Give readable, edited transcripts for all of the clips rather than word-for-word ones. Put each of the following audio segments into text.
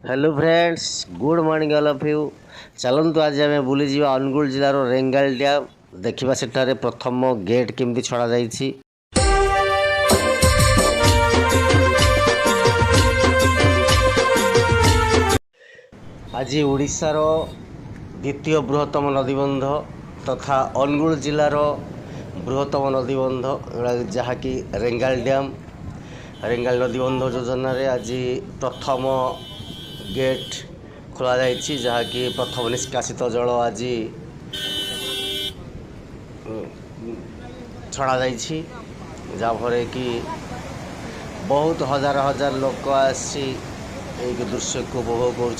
Hello friends, good morning all of you. चलतु आज आम बुली अनुगुल जिलार रेंगाल डैम देखा सेठारे प्रथम गेट केमती छड़ा जाइछि। आज ओडिशार द्वितीय बृहत्तम नदीबंध तथा अनुगुल जिलार बृहत्तम नदीबंध जहाँकि रेंगाल डैम रेंगाल नदीबंध योजना रे आज प्रथम गेट खोल जाइछि, जहाँकि प्रथम निष्कासित जल आज छड़ा जाइछि, जहाँफल कि बहुत हजार हजार लोक आसी एक दृश्य को उपभोग कर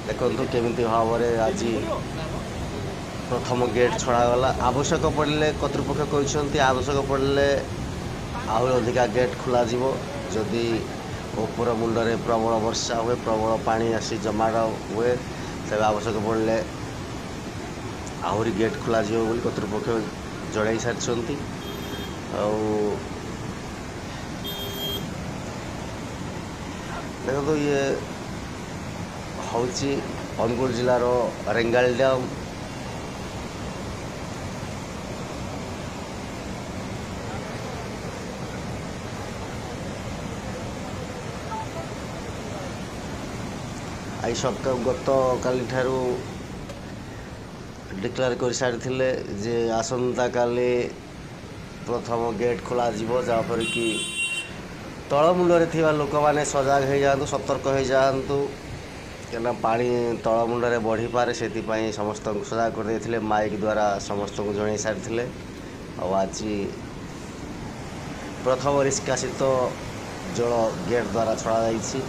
देखु केमिति भाव में आज प्रथम गेट छड़ागला। आवश्यक पड़े कर्तृपक्ष कहते आवश्यक पड़े आहरी अधिका गेट खोल जदि ऊपर मुंडे प्रबल वर्षा हुए प्रबल पानी आसी जमाड़ हुए तेज आवश्यक पड़े आहरी गेट खोल कर्तृपक्ष जड़ाई सारी। देखो ये हूँ अनुगुल जिलार रेंगाल डैम। आई सरकार गत काली ठारू डिक्लेयर कर सारी जे आसंता काली प्रथम गेट खोल जहाँपर कि तल मुंडे थी लोक मैंने सजग हो जातु सतर्क हो जातु क्या पानी तल मुंडे बढ़ी पारे से समस्त सजग कर माइक द्वारा समस्त को जन सारी। आज प्रथम निष्कासित जल गेट द्वारा छड़ा जाइछि।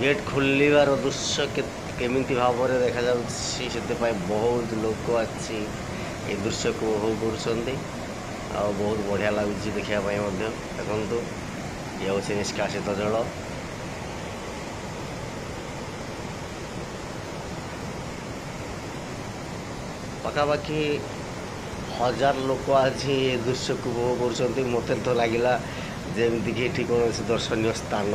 गेट खोलिबार दृश्य केमिति भाव में देखा जाउछि, से बहुत लोक आछि ए दृश्य को उपभोग कर बहुत बढ़िया लगुच देखापी। देखु ये हूँ निष्कासित जल। पखापाखि हजार लोक आज ये दृश्य को उपभोग कर मत तो लगला जमीक ये कौन दर्शनीय स्थान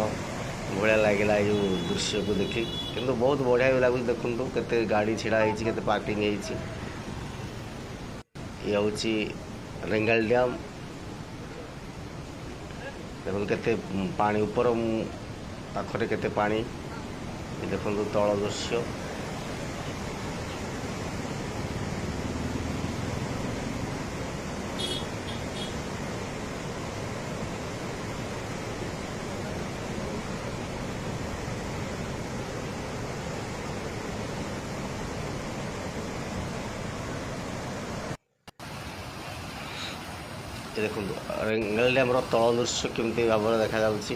भाया लगे जो दृश्य को देखी, किंतु बहुत बढ़िया भी लगुच। देखु केते गाड़ी छिड़ा होती केते पार्किंग होती। ये हूँ रेंगाल डैम। देखो केते पानी ऊपर पाखरे केते पानी देखु तल दृश्य। देखो रेंगाल डैम तल दृश्य केमती भाव में देखा जाउछि।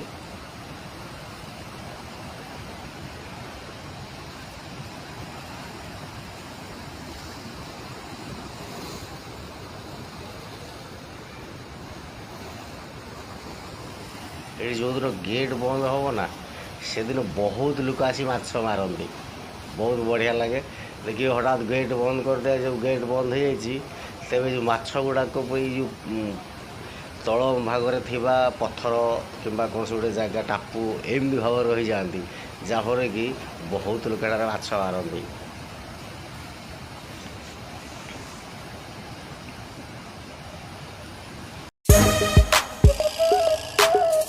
ये जो दिन गेट बंद हम ना से दिन बहुत लोक आसी माछ मारती, बहुत बढ़िया लगे। देखिए हठात गेट बंद कर दिया, जो गेट बंद हो जाइए तेज जो माछ गुड़ाक जो तल भागरे थिबा पत्थर किंबा कौन गोटे जगह टापू एमती भाव रही जाती, जहाँफल कि बहुत लोक माछ मारती।